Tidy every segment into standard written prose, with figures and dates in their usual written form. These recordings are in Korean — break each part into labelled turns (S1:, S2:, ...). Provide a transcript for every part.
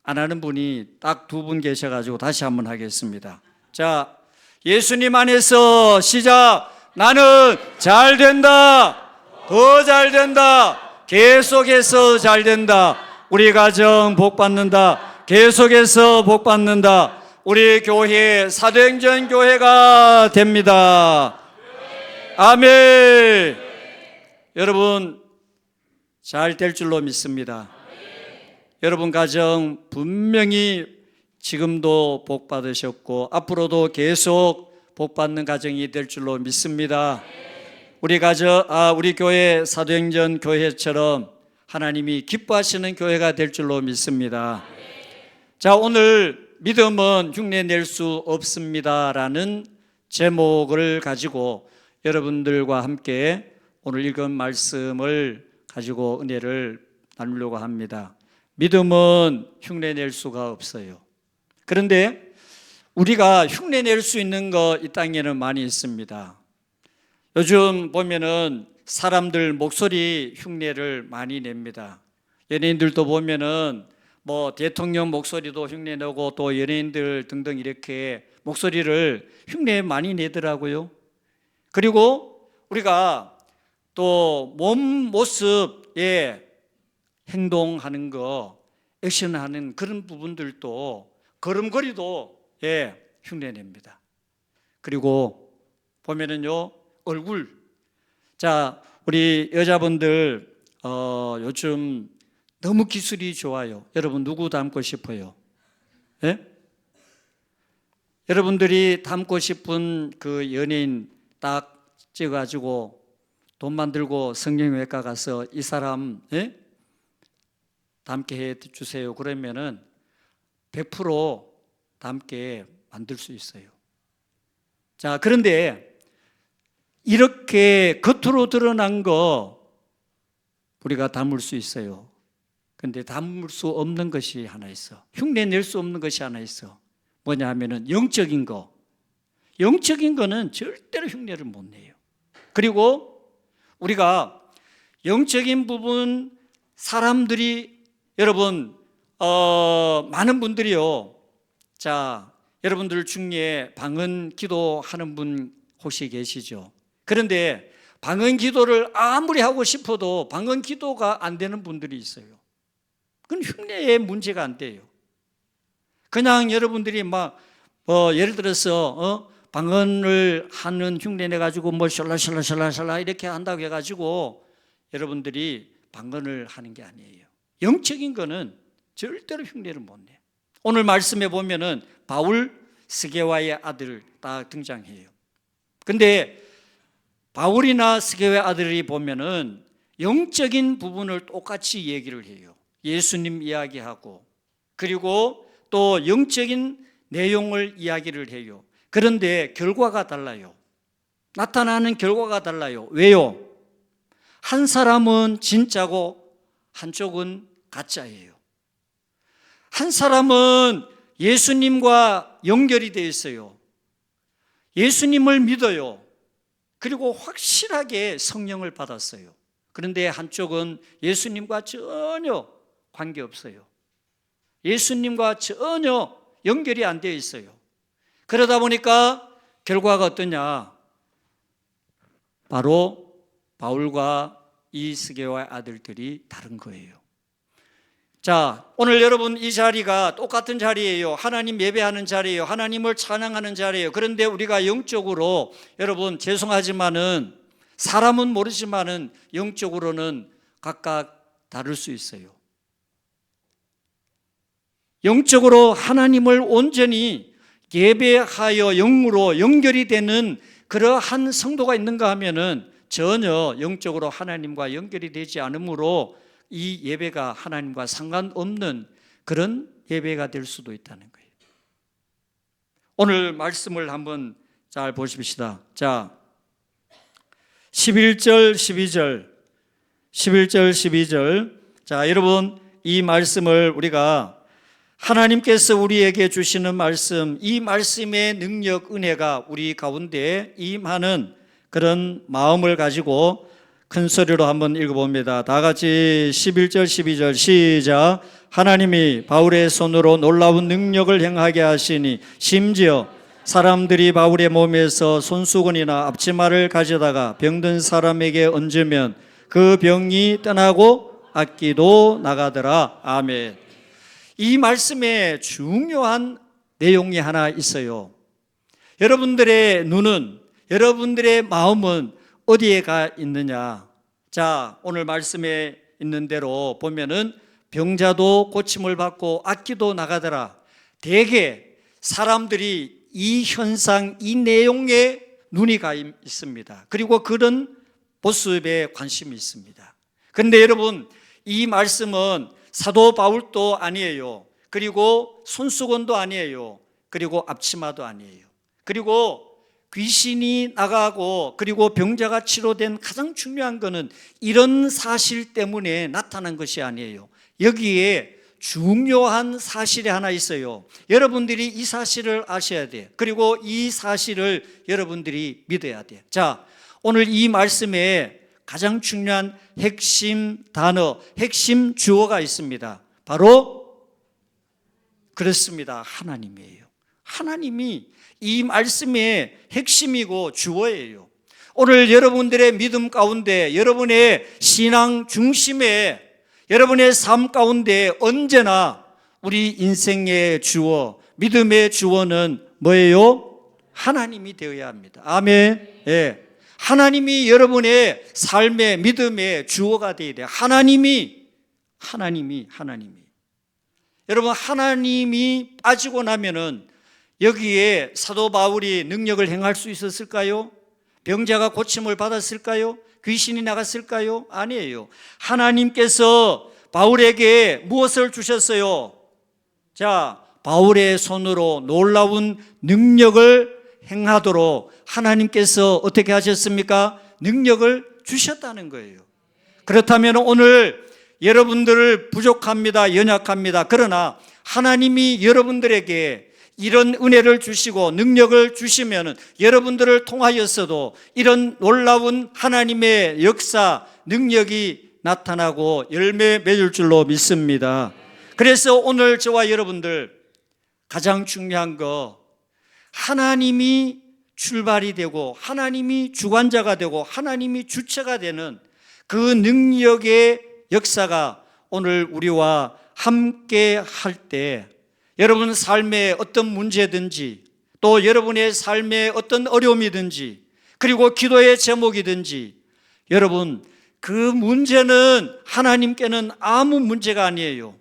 S1: 안 하는 분이 딱 두 분 계셔가지고 다시 한번 하겠습니다. 자, 예수님 안에서 시작. 나는 잘 된다. 더 잘 된다. 계속해서 잘 된다. 우리 가정 복 받는다. 계속해서 복 받는다. 우리 교회 사도행전 교회가 됩니다. 아멘. 여러분 잘 될 줄로 믿습니다. 여러분 가정 분명히 지금도 복 받으셨고 앞으로도 계속 복 받는 가정이 될 줄로 믿습니다. 우리 교회 사도행전 교회처럼 하나님이 기뻐하시는 교회가 될 줄로 믿습니다. 자, 오늘 믿음은 흉내 낼 수 없습니다라는 제목을 가지고 여러분들과 함께 오늘 읽은 말씀을 가지고 은혜를 나누려고 합니다. 믿음은 흉내 낼 수가 없어요. 그런데 우리가 흉내 낼 수 있는 거 이 땅에는 많이 있습니다. 요즘 보면은 사람들 목소리 흉내를 많이 냅니다. 연예인들도 보면은 뭐 대통령 목소리도 흉내내고 또 연예인들 등등 이렇게 목소리를 흉내 많이 내더라고요. 그리고 우리가 또 몸 모습에 행동하는 거, 액션하는 그런 부분들도 걸음걸이도 흉내냅니다. 그리고 보면은요 얼굴. 자, 우리 여자분들 요즘 너무 기술이 좋아요. 여러분 누구 닮고 싶어요? 여러분들이 닮고 싶은 그 연예인 딱 찍어가지고 돈만 들고 성형외과 가서 이 사람 닮게 해주세요. 그러면은 100% 닮게 만들 수 있어요. 자, 그런데 이렇게 겉으로 드러난 거 우리가 담을 수 있어요. 그런데 담을 수 없는 것이 하나 있어. 흉내 낼 수 없는 것이 하나 있어. 뭐냐 하면은 영적인 거. 영적인 거는 절대로 흉내를 못 내요. 그리고 우리가 영적인 부분 사람들이 여러분 많은 분들이요. 자, 여러분들 중에 방언 기도하는 분 혹시 계시죠? 그런데 방언 기도를 아무리 하고 싶어도 방언 기도가 안 되는 분들이 있어요. 그건 흉내의 문제가 안 돼요. 그냥 여러분들이 막 예를 들어서 방언을 하는 흉내 내가지고 뭐 샬라샬라샬라샬라 이렇게 한다고 해가지고 여러분들이 방언을 하는 게 아니에요. 영적인 거는 절대로 흉내를 못 내요. 오늘 말씀에 보면은 바울 스게와의 아들 딱 등장해요. 근데 바울이나 스게와의 아들이 보면은 영적인 부분을 똑같이 얘기를 해요. 예수님 이야기하고 그리고 또 영적인 내용을 이야기를 해요. 그런데 결과가 달라요. 나타나는 결과가 달라요. 왜요? 한 사람은 진짜고 한쪽은 가짜예요. 한 사람은 예수님과 연결이 되어 있어요. 예수님을 믿어요. 그리고 확실하게 성령을 받았어요. 그런데 한쪽은 예수님과 전혀 관계없어요. 예수님과 전혀 연결이 안 되어 있어요. 그러다 보니까 결과가 어떠냐? 바로 바울과 이스게와의 아들들이 다른 거예요. 자, 오늘 여러분 이 자리가 똑같은 자리예요. 하나님 예배하는 자리예요. 하나님을 찬양하는 자리예요. 그런데 우리가 영적으로 여러분 죄송하지만은 사람은 모르지만은 영적으로는 각각 다를 수 있어요. 영적으로 하나님을 온전히 예배하여 영으로 연결이 되는 그러한 성도가 있는가 하면은 전혀 영적으로 하나님과 연결이 되지 않으므로 이 예배가 하나님과 상관없는 그런 예배가 될 수도 있다는 거예요. 오늘 말씀을 한번 잘 보십시다. 자, 11절, 12절. 자, 여러분 이 말씀을 우리가 하나님께서 우리에게 주시는 말씀, 이 말씀의 능력, 은혜가 우리 가운데 임하는 그런 마음을 가지고 큰 소리로 한번 읽어봅니다. 다 같이 11절 12절 시작. 하나님이 바울의 손으로 놀라운 능력을 행하게 하시니 심지어 사람들이 바울의 몸에서 손수건이나 앞치마를 가져다가 병든 사람에게 얹으면 그 병이 떠나고 악기도 나가더라. 아멘. 이 말씀에 중요한 내용이 하나 있어요. 여러분들의 눈은, 여러분들의 마음은 어디에 가 있느냐? 자, 오늘 말씀에 있는 대로 보면은 병자도 고침을 받고 악기도 나가더라. 대개 사람들이 이 현상, 이 내용에 눈이 가 있습니다. 그리고 그런 모습에 관심이 있습니다. 그런데 여러분, 이 말씀은 사도 바울도 아니에요. 그리고 손수건도 아니에요. 그리고 앞치마도 아니에요. 그리고 귀신이 나가고 그리고 병자가 치료된 가장 중요한 것은 이런 사실 때문에 나타난 것이 아니에요. 여기에 중요한 사실이 하나 있어요. 여러분들이 이 사실을 아셔야 돼요. 그리고 이 사실을 여러분들이 믿어야 돼요. 자, 오늘 이 말씀에 가장 중요한 핵심 단어, 핵심 주어가 있습니다. 바로 그렇습니다. 하나님이에요. 하나님이 이 말씀의 핵심이고 주어예요. 오늘 여러분들의 믿음 가운데, 여러분의 신앙 중심에, 여러분의 삶 가운데 언제나 우리 인생의 주어, 믿음의 주어는 뭐예요? 하나님이 되어야 합니다. 아멘. 예. 하나님이 여러분의 삶의 믿음의 주어가 되어야 돼요. 하나님이. 여러분, 하나님이 빠지고 나면은 여기에 사도 바울이 능력을 행할 수 있었을까요? 병자가 고침을 받았을까요? 귀신이 나갔을까요? 아니에요. 하나님께서 바울에게 무엇을 주셨어요? 자, 바울의 손으로 놀라운 능력을 행하도록 하나님께서 어떻게 하셨습니까? 능력을 주셨다는 거예요. 그렇다면 오늘 여러분들을 부족합니다. 연약합니다. 그러나 하나님이 여러분들에게 이런 은혜를 주시고 능력을 주시면 여러분들을 통하여서도 이런 놀라운 하나님의 역사, 능력이 나타나고 열매 맺을 줄로 믿습니다. 그래서 오늘 저와 여러분들 가장 중요한 거, 하나님이 출발이 되고 하나님이 주관자가 되고 하나님이 주체가 되는 그 능력의 역사가 오늘 우리와 함께 할 때 여러분 삶의 어떤 문제든지 또 여러분의 삶의 어떤 어려움이든지 그리고 기도의 제목이든지 여러분 그 문제는 하나님께는 아무 문제가 아니에요.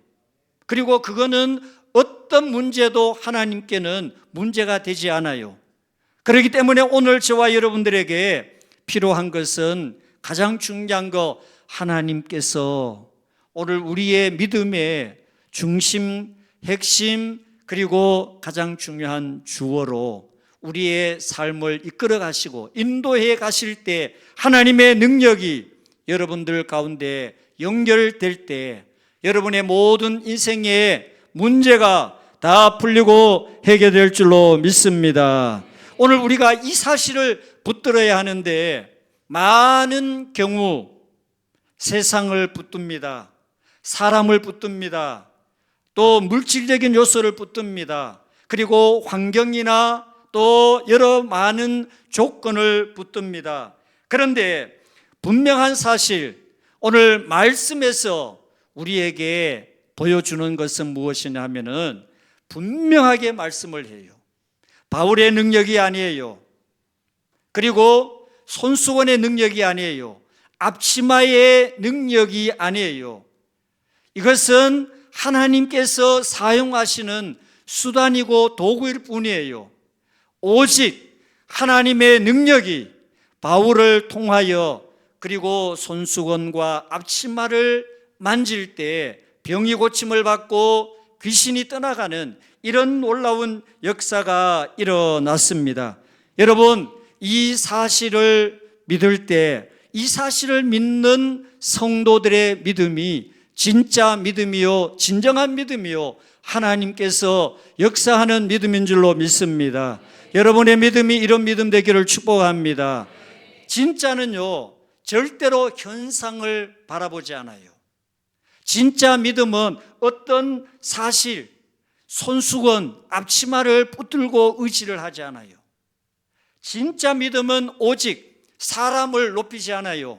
S1: 그리고 그거는 어떤 문제도 하나님께는 문제가 되지 않아요. 그렇기 때문에 오늘 저와 여러분들에게 필요한 것은 가장 중요한 거 하나님께서 오늘 우리의 믿음의 중심, 핵심 그리고 가장 중요한 주어로 우리의 삶을 이끌어 가시고 인도해 가실 때 하나님의 능력이 여러분들 가운데 연결될 때 여러분의 모든 인생의 문제가 다 풀리고 해결될 줄로 믿습니다. 오늘 우리가 이 사실을 붙들어야 하는데 많은 경우 세상을 붙듭니다. 사람을 붙듭니다. 또 물질적인 요소를 붙듭니다. 그리고 환경이나 또 여러 많은 조건을 붙듭니다. 그런데 분명한 사실, 오늘 말씀에서 우리에게 보여주는 것은 무엇이냐 하면은 분명하게 말씀을 해요. 바울의 능력이 아니에요. 그리고 손수건의 능력이 아니에요. 앞치마의 능력이 아니에요. 이것은 하나님께서 사용하시는 수단이고 도구일 뿐이에요. 오직 하나님의 능력이 바울을 통하여 그리고 손수건과 앞치마를 만질 때 병이 고침을 받고 귀신이 떠나가는 이런 놀라운 역사가 일어났습니다. 여러분, 이 사실을 믿을 때 이 사실을 믿는 성도들의 믿음이 진짜 믿음이요, 진정한 믿음이요, 하나님께서 역사하는 믿음인 줄로 믿습니다. 여러분의 믿음이 이런 믿음 되기를 축복합니다. 진짜는요, 절대로 현상을 바라보지 않아요. 진짜 믿음은 어떤 사실, 손수건, 앞치마를 붙들고 의지를 하지 않아요. 진짜 믿음은 오직 사람을 높이지 않아요.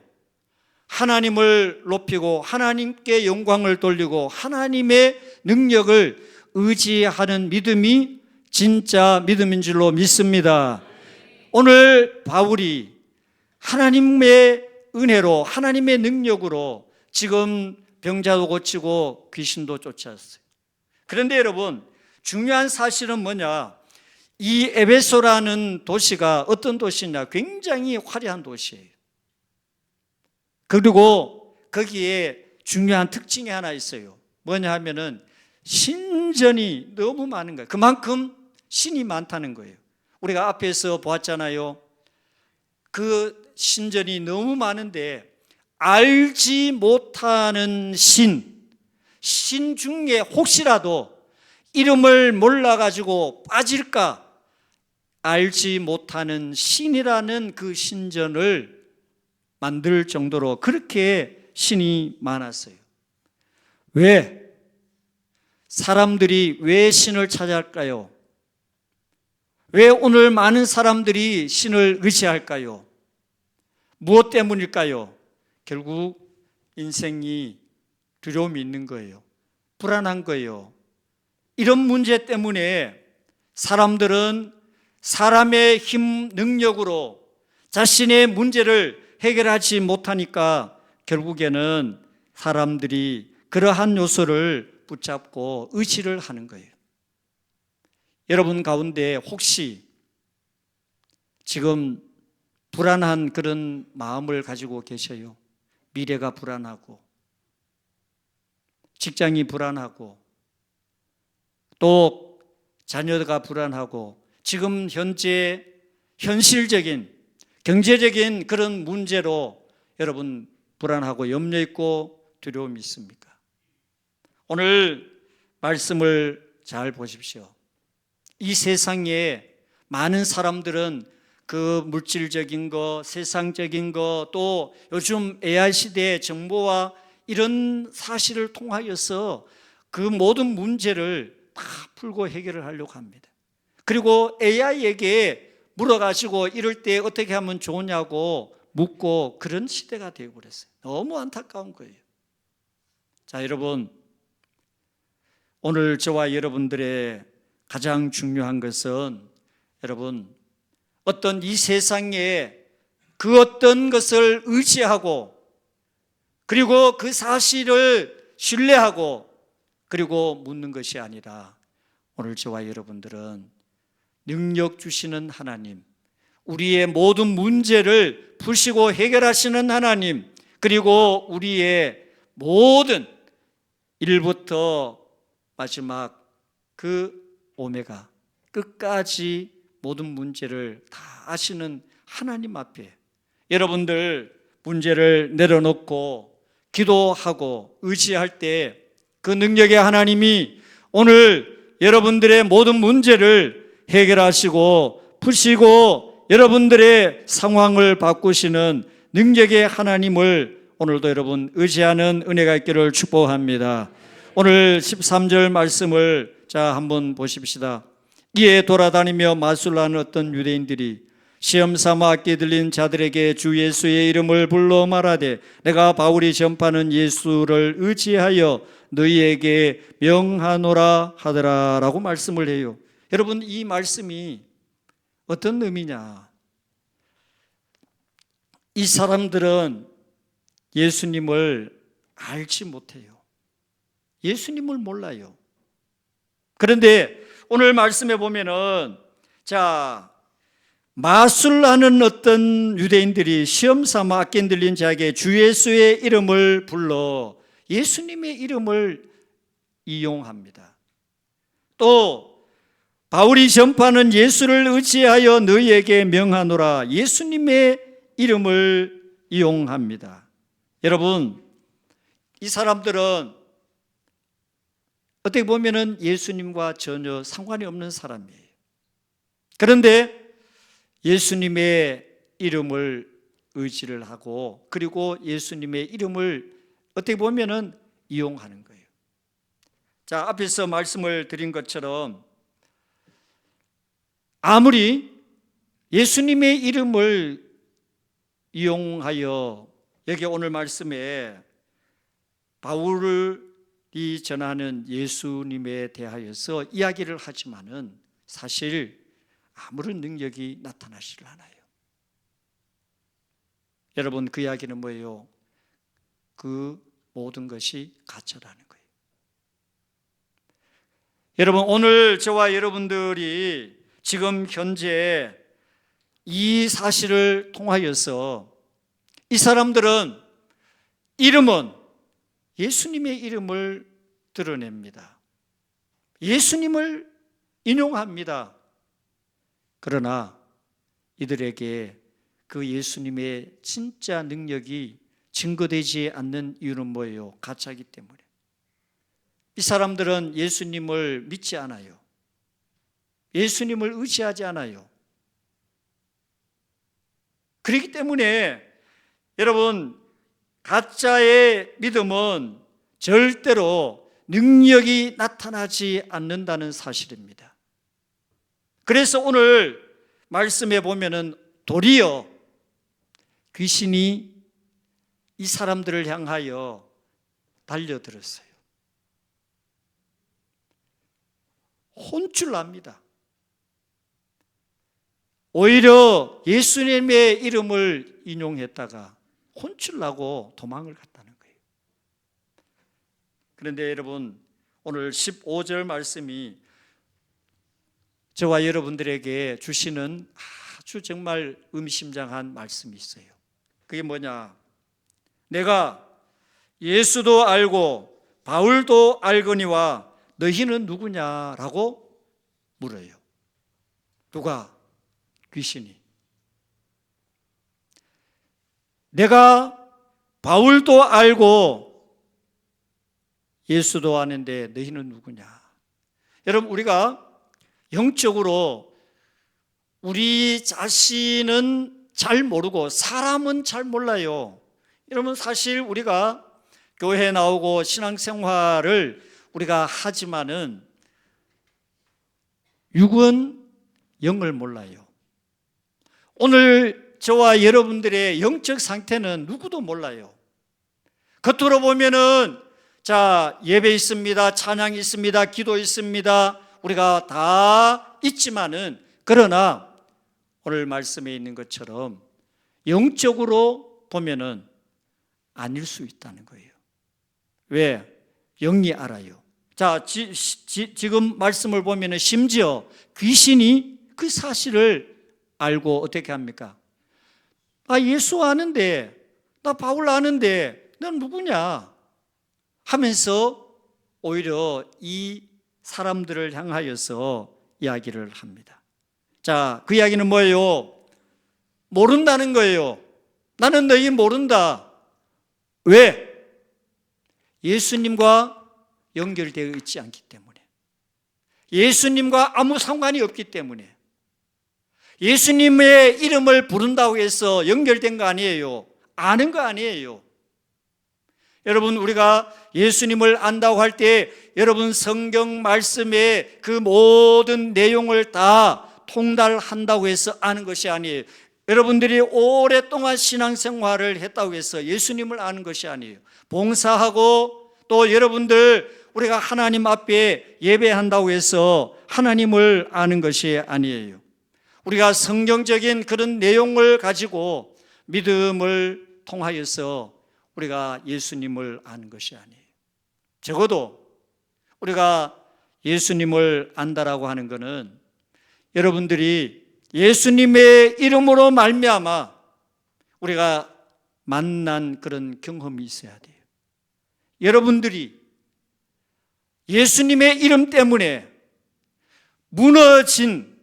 S1: 하나님을 높이고 하나님께 영광을 돌리고 하나님의 능력을 의지하는 믿음이 진짜 믿음인 줄로 믿습니다. 오늘 바울이 하나님의 은혜로 하나님의 능력으로 지금 병자도 고치고 귀신도 쫓아왔어요. 그런데 여러분, 중요한 사실은 뭐냐? 이 에베소라는 도시가 어떤 도시냐? 굉장히 화려한 도시예요. 그리고 거기에 중요한 특징이 하나 있어요. 뭐냐 하면은 신전이 너무 많은 거예요. 그만큼 신이 많다는 거예요. 우리가 앞에서 보았잖아요. 그 신전이 너무 많은데 알지 못하는 신 중에 혹시라도 이름을 몰라가지고 빠질까 알지 못하는 신이라는 그 신전을 만들 정도로 그렇게 신이 많았어요. 왜? 사람들이 왜 신을 찾아할까요? 왜 오늘 많은 사람들이 신을 의지할까요? 무엇 때문일까요? 결국 인생이 두려움이 있는 거예요. 불안한 거예요. 이런 문제 때문에 사람들은 사람의 힘, 능력으로 자신의 문제를 해결하지 못하니까 결국에는 사람들이 그러한 요소를 붙잡고 의지를 하는 거예요. 여러분 가운데 혹시 지금 불안한 그런 마음을 가지고 계셔요? 미래가 불안하고 직장이 불안하고 또 자녀가 불안하고 지금 현재 현실적인 경제적인 그런 문제로 여러분 불안하고 염려 있고 두려움이 있습니까? 오늘 말씀을 잘 보십시오. 이 세상에 많은 사람들은 그 물질적인 거, 세상적인 거, 또 요즘 AI 시대의 정보와 이런 사실을 통하여서 그 모든 문제를 다 풀고 해결을 하려고 합니다. 그리고 AI에게 물어가지고 이럴 때 어떻게 하면 좋으냐고 묻고 그런 시대가 되고 그랬어요. 너무 안타까운 거예요. 자, 여러분, 오늘 저와 여러분들의 가장 중요한 것은 여러분 어떤 이 세상에 그 어떤 것을 의지하고 그리고 그 사실을 신뢰하고 그리고 묻는 것이 아니라 오늘 저와 여러분들은 능력 주시는 하나님, 우리의 모든 문제를 푸시고 해결하시는 하나님, 그리고 우리의 모든 일부터 마지막 그 오메가 끝까지 모든 문제를 다 아시는 하나님 앞에 여러분들 문제를 내려놓고 기도하고 의지할 때 그 능력의 하나님이 오늘 여러분들의 모든 문제를 해결하시고 푸시고 여러분들의 상황을 바꾸시는 능력의 하나님을 오늘도 여러분 의지하는 은혜가 있기를 축복합니다. 오늘 13절 말씀을 자 한번 보십시다. 이에 돌아다니며 마술하는 어떤 유대인들이 시험 삼아 악기 들린 자들에게 주 예수의 이름을 불러 말하되 내가 바울이 전파하는 예수를 의지하여 너희에게 명하노라 하더라 라고 말씀을 해요. 여러분 이 말씀이 어떤 의미냐? 이 사람들은 예수님을 알지 못해요. 예수님을 몰라요. 그런데 오늘 말씀에 보면은 자 마술하는 어떤 유대인들이 시험 삼아 악기 들린 자에게 주 예수의 이름을 불러 예수님의 이름을 이용합니다. 또 바울이 전파하는 예수를 의지하여 너희에게 명하노라 예수님의 이름을 이용합니다. 여러분 이 사람들은 어떻게 보면은 예수님과 전혀 상관이 없는 사람이에요. 그런데 예수님의 이름을 의지를 하고 그리고 예수님의 이름을 어떻게 보면은 이용하는 거예요. 자, 앞에서 말씀을 드린 것처럼 아무리 예수님의 이름을 이용하여 여기 오늘 말씀에 바울이 전하는 예수님에 대하여서 이야기를 하지만은 사실 아무런 능력이 나타나질 않아요. 여러분, 그 이야기는 뭐예요? 그 모든 것이 가짜라는 거예요. 여러분, 오늘 저와 여러분들이 지금 현재 이 사실을 통하여서 이 사람들은 이름은 예수님의 이름을 드러냅니다. 예수님을 인용합니다. 그러나 이들에게 그 예수님의 진짜 능력이 증거되지 않는 이유는 뭐예요? 가짜이기 때문에. 이 사람들은 예수님을 믿지 않아요. 예수님을 의지하지 않아요. 그렇기 때문에 여러분, 가짜의 믿음은 절대로 능력이 나타나지 않는다는 사실입니다. 그래서 오늘 말씀에 보면은 도리어 귀신이 이 사람들을 향하여 달려들었어요. 혼쭐납니다. 오히려 예수님의 이름을 인용했다가 혼쭐나고 도망을 갔다는 거예요. 그런데 여러분, 오늘 15절 말씀이 저와 여러분들에게 주시는 아주 정말 의미심장한 말씀이 있어요. 그게 뭐냐? 내가 예수도 알고 바울도 알거니와 너희는 누구냐라고 물어요. 누가? 귀신이. 내가 바울도 알고 예수도 아는데 너희는 누구냐? 여러분, 우리가 영적으로 우리 자신은 잘 모르고 사람은 잘 몰라요. 여러분, 사실 우리가 교회에 나오고 신앙생활을 우리가 하지만은 육은 영을 몰라요. 오늘 저와 여러분들의 영적 상태는 누구도 몰라요. 겉으로 보면은 자, 예배 있습니다, 찬양 있습니다, 기도 있습니다, 우리가 다 있지만은, 그러나 오늘 말씀에 있는 것처럼 영적으로 보면은 아닐 수 있다는 거예요. 왜? 영이 알아요. 자, 지금 말씀을 보면은 심지어 귀신이 그 사실을 알고 어떻게 합니까? 아, 예수 아는데, 나 바울 아는데 넌 누구냐? 하면서 오히려 이 사람들을 향하여서 이야기를 합니다. 자, 그 이야기는 뭐예요? 모른다는 거예요. 나는 너희 모른다. 왜? 예수님과 연결되어 있지 않기 때문에. 예수님과 아무 상관이 없기 때문에. 예수님의 이름을 부른다고 해서 연결된 거 아니에요. 아는 거 아니에요. 여러분, 우리가 예수님을 안다고 할 때 여러분 성경 말씀의 그 모든 내용을 다 통달한다고 해서 아는 것이 아니에요. 여러분들이 오랫동안 신앙생활을 했다고 해서 예수님을 아는 것이 아니에요. 봉사하고 또 여러분들 우리가 하나님 앞에 예배한다고 해서 하나님을 아는 것이 아니에요. 우리가 성경적인 그런 내용을 가지고 믿음을 통하여서 우리가 예수님을 아는 것이 아니에요. 적어도 우리가 예수님을 안다라고 하는 것은 여러분들이 예수님의 이름으로 말미암아 우리가 만난 그런 경험이 있어야 돼요. 여러분들이 예수님의 이름 때문에 무너진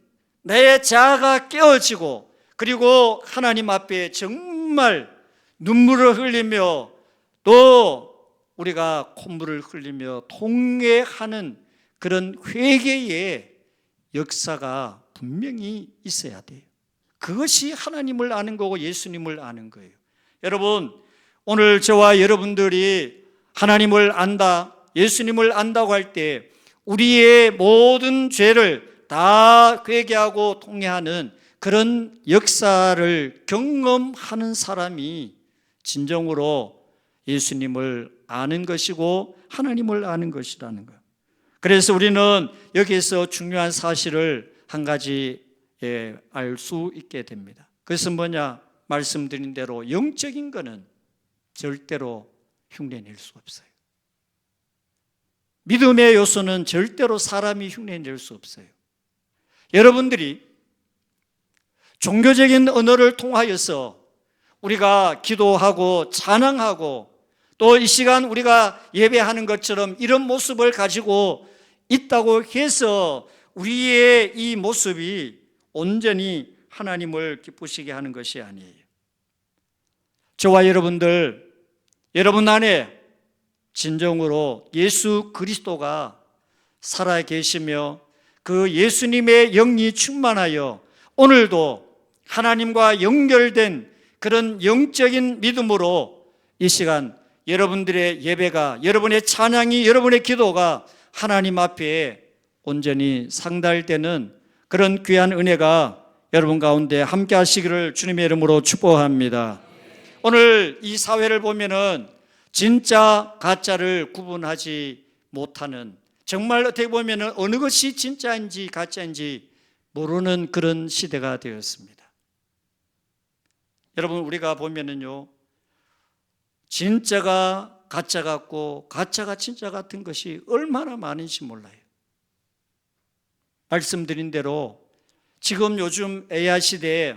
S1: 내 자아가 깨어지고 그리고 하나님 앞에 정말 눈물을 흘리며 또 우리가 콧물을 흘리며 통회하는 그런 회개의 역사가 분명히 있어야 돼요. 그것이 하나님을 아는 거고 예수님을 아는 거예요. 여러분, 오늘 저와 여러분들이 하나님을 안다, 예수님을 안다고 할 때 우리의 모든 죄를 다 회개하고 통회하는 그런 역사를 경험하는 사람이 진정으로 예수님을 아는 것이고 하나님을 아는 것이라는 거예요. 그래서 우리는 여기에서 중요한 사실을 한 가지 알 수 있게 됩니다. 그것은 뭐냐? 말씀드린 대로 영적인 거는 절대로 흉내낼 수 없어요. 믿음의 요소는 절대로 사람이 흉내낼 수 없어요. 여러분들이 종교적인 언어를 통하여서 우리가 기도하고 찬양하고 또 이 시간 우리가 예배하는 것처럼 이런 모습을 가지고 있다고 해서 우리의 이 모습이 온전히 하나님을 기쁘시게 하는 것이 아니에요. 저와 여러분들, 여러분 안에 진정으로 예수 그리스도가 살아 계시며 그 예수님의 영이 충만하여 오늘도 하나님과 연결된 그런 영적인 믿음으로 이 시간 여러분들의 예배가, 여러분의 찬양이, 여러분의 기도가 하나님 앞에 온전히 상달되는 그런 귀한 은혜가 여러분 가운데 함께 하시기를 주님의 이름으로 축복합니다. 오늘 이 사회를 보면은 진짜 가짜를 구분하지 못하는, 정말 어떻게 보면은 어느 것이 진짜인지 가짜인지 모르는 그런 시대가 되었습니다. 여러분, 우리가 보면은요, 진짜가 가짜 같고 가짜가 진짜 같은 것이 얼마나 많은지 몰라요. 말씀드린 대로 지금 요즘 AI 시대에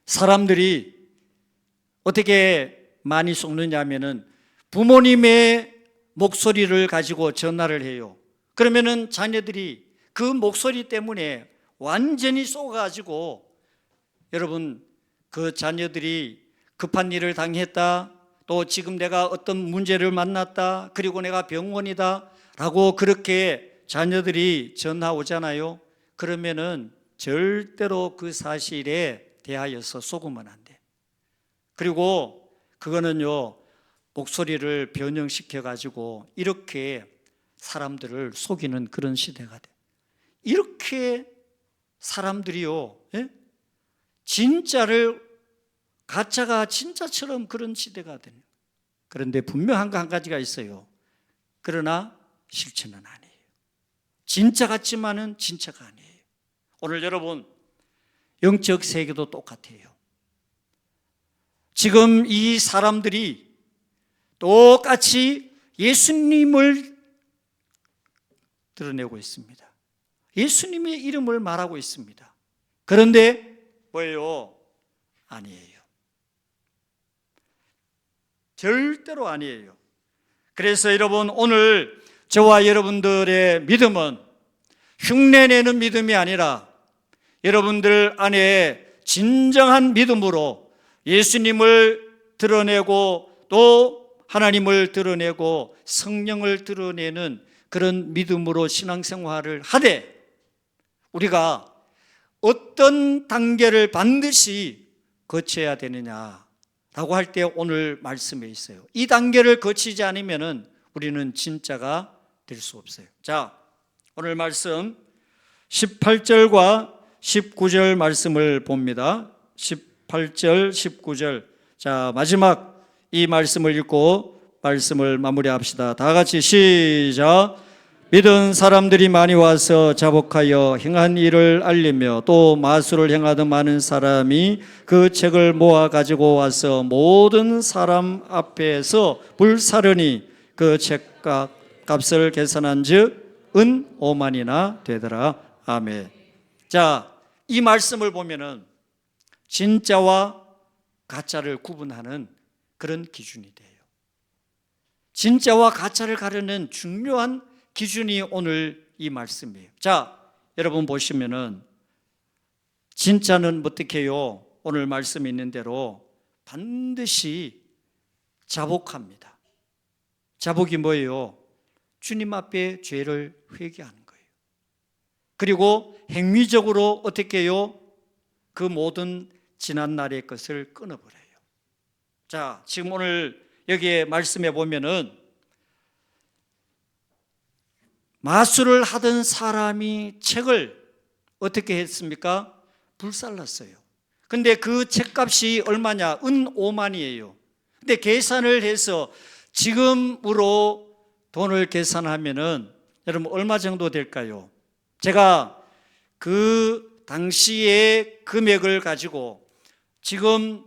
S1: 사람들이 어떻게 많이 속느냐 하면은 부모님의 목소리를 가지고 전화를 해요. 그러면은 자녀들이 그 목소리 때문에 완전히 속아가지고, 여러분, 그 자녀들이 급한 일을 당했다, 또 지금 내가 어떤 문제를 만났다, 그리고 내가 병원이다 라고 그렇게 자녀들이 전화 오잖아요. 그러면은 절대로 그 사실에 대하여서 속으면 안 돼. 그리고 그거는요, 목소리를 변형시켜 가지고 이렇게 사람들을 속이는 그런 시대가 돼. 이렇게 사람들이요, 진짜를 가짜가 진짜처럼 그런 시대가 되는. 그런데 분명한 거 한 가지가 있어요. 그러나 실체는 아니에요. 진짜 같지만은 진짜가 아니에요. 오늘 여러분, 영적 세계도 똑같아요. 지금 이 사람들이 똑같이 예수님을 드러내고 있습니다. 예수님의 이름을 말하고 있습니다. 그런데 뭐예요? 아니에요. 절대로 아니에요. 그래서 여러분, 오늘 저와 여러분들의 믿음은 흉내내는 믿음이 아니라 여러분들 안에 진정한 믿음으로 예수님을 드러내고 또 하나님을 드러내고 성령을 드러내는 그런 믿음으로 신앙생활을 하되, 우리가 어떤 단계를 반드시 거쳐야 되느냐라고 할 때 오늘 말씀에 있어요. 이 단계를 거치지 않으면 우리는 진짜가 될 수 없어요. 자, 오늘 말씀 18절과 19절 말씀을 봅니다. 18절, 19절. 자, 마지막 이 말씀을 읽고 말씀을 마무리합시다. 다 같이 시작. 믿은 사람들이 많이 와서 자복하여 행한 일을 알리며 또 마술을 행하던 많은 사람이 그 책을 모아 가지고 와서 모든 사람 앞에서 불사르니 그 책값을 계산한 즉 은 5만이나 되더라. 아멘. 자, 이 말씀을 보면은 진짜와 가짜를 구분하는 그런 기준이 돼요. 진짜와 가짜를 가르는 중요한 기준이 오늘 이 말씀이에요. 자, 여러분 보시면은 진짜는 어떻게 해요? 오늘 말씀이 있는 대로 반드시 자복합니다. 자복이 뭐예요? 주님 앞에 죄를 회개하는 거예요. 그리고 행위적으로 어떻게 해요? 그 모든 지난 날의 것을 끊어버려요. 자, 지금 오늘 여기에 말씀해 보면은 마술을 하던 사람이 책을 어떻게 했습니까? 불살랐어요. 근데 그 책값이 얼마냐? 은 5만이에요. 근데 계산을 해서 지금으로 돈을 계산하면은 여러분 얼마 정도 될까요? 제가 그 당시의 금액을 가지고 지금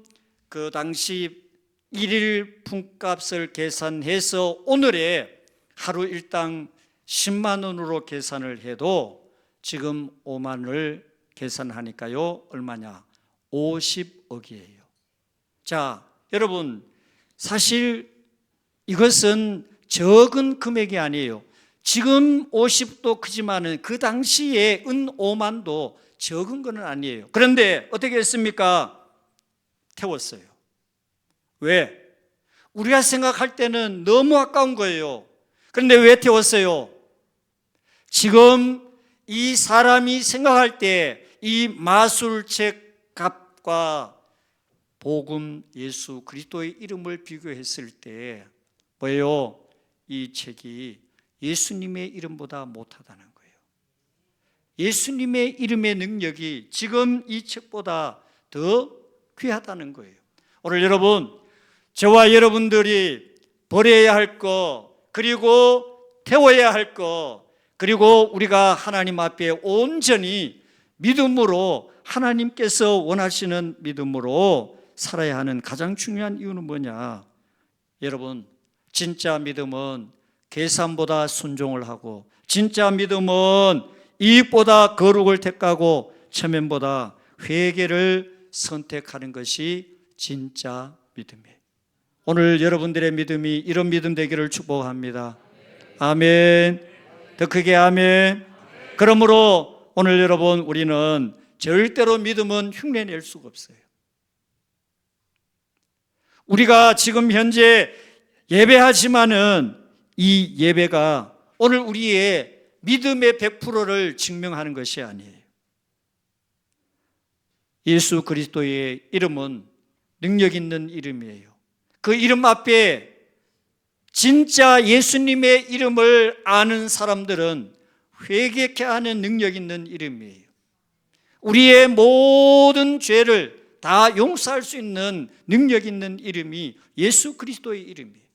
S1: 그 당시 일일 품값을 계산해서 오늘의 하루 일당 10만 원으로 계산을 해도 지금 5만을 계산하니까요 얼마냐? 50억이에요. 자, 여러분 사실 이것은 적은 금액이 아니에요. 지금 50도 크지만은 그 당시에 은 5만도 적은 건 아니에요. 그런데 어떻게 했습니까? 태웠어요. 왜? 우리가 생각할 때는 너무 아까운 거예요. 그런데 왜 태웠어요? 지금 이 사람이 생각할 때 이 마술책 값과 복음 예수 그리스도의 이름을 비교했을 때 뭐예요? 이 책이 예수님의 이름보다 못하다는 거예요. 예수님의 이름의 능력이 지금 이 책보다 더 귀하다는 거예요. 오늘 여러분, 저와 여러분들이 버려야 할 것, 그리고 태워야 할 것, 그리고 우리가 하나님 앞에 온전히 믿음으로 하나님께서 원하시는 믿음으로 살아야 하는 가장 중요한 이유는 뭐냐? 여러분, 진짜 믿음은 계산보다 순종을 하고, 진짜 믿음은 이익보다 거룩을 택하고 체면보다 회개를 선택하는 것이 진짜 믿음이에요. 오늘 여러분들의 믿음이 이런 믿음 되기를 축복합니다. 아멘. 더 크게 아멘. 그러므로 오늘 여러분 우리는 절대로 믿음은 흉내낼 수가 없어요. 우리가 지금 현재 예배하지만은 이 예배가 오늘 우리의 믿음의 100%를 증명하는 것이 아니에요. 예수 그리스도의 이름은 능력 있는 이름이에요. 그 이름 앞에 진짜 예수님의 이름을 아는 사람들은 회개케 하는 능력 있는 이름이에요. 우리의 모든 죄를 다 용서할 수 있는 능력 있는 이름이 예수 그리스도의 이름이에요.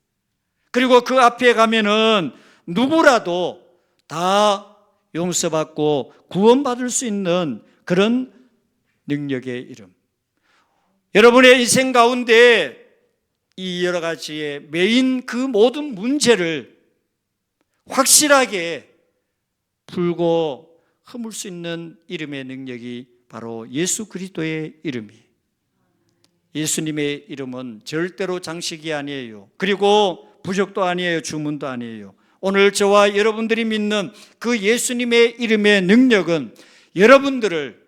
S1: 그리고 그 앞에 가면은 누구라도 다 용서받고 구원받을 수 있는 그런 능력의 이름. 여러분의 인생 가운데 이 여러 가지의 메인 그 모든 문제를 확실하게 풀고 허물 수 있는 이름의 능력이 바로 예수 그리스도의 이름이에요. 예수님의 이름은 절대로 장식이 아니에요. 그리고 부적도 아니에요. 주문도 아니에요. 오늘 저와 여러분들이 믿는 그 예수님의 이름의 능력은 여러분들을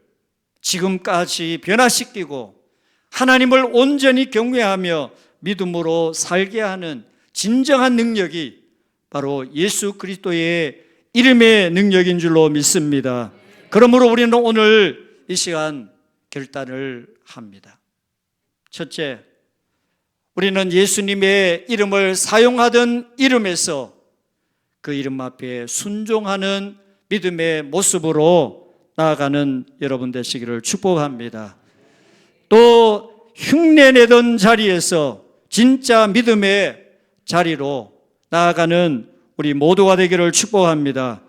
S1: 지금까지 변화시키고 하나님을 온전히 경외하며 믿음으로 살게 하는 진정한 능력이 바로 예수 그리스도의 이름의 능력인 줄로 믿습니다. 그러므로 우리는 오늘 이 시간 결단을 합니다. 첫째, 우리는 예수님의 이름을 사용하던 이름에서 그 이름 앞에 순종하는 믿음의 모습으로 나아가는 여러분 되시기를 축복합니다. 또 흉내내던 자리에서 진짜 믿음의 자리로 나아가는 우리 모두가 되기를 축복합니다.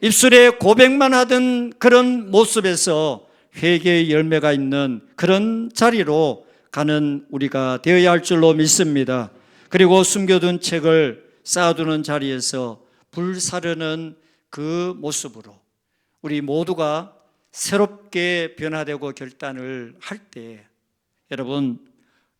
S1: 입술에 고백만 하던 그런 모습에서 회개의 열매가 있는 그런 자리로 가는 우리가 되어야 할 줄로 믿습니다. 그리고 숨겨둔 책을 쌓아두는 자리에서 불사르는 그 모습으로 우리 모두가 새롭게 변화되고 결단을 할 때 여러분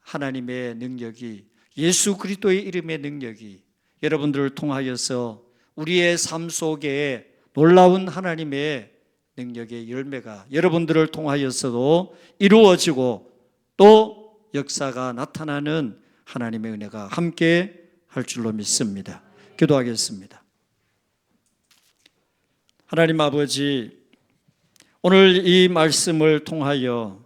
S1: 하나님의 능력이 예수 그리스도의 이름의 능력이 여러분들을 통하여서 우리의 삶 속에 놀라운 하나님의 능력의 열매가 여러분들을 통하여서도 이루어지고 또 역사가 나타나는 하나님의 은혜가 함께 할 줄로 믿습니다. 기도하겠습니다. 하나님 아버지, 오늘 이 말씀을 통하여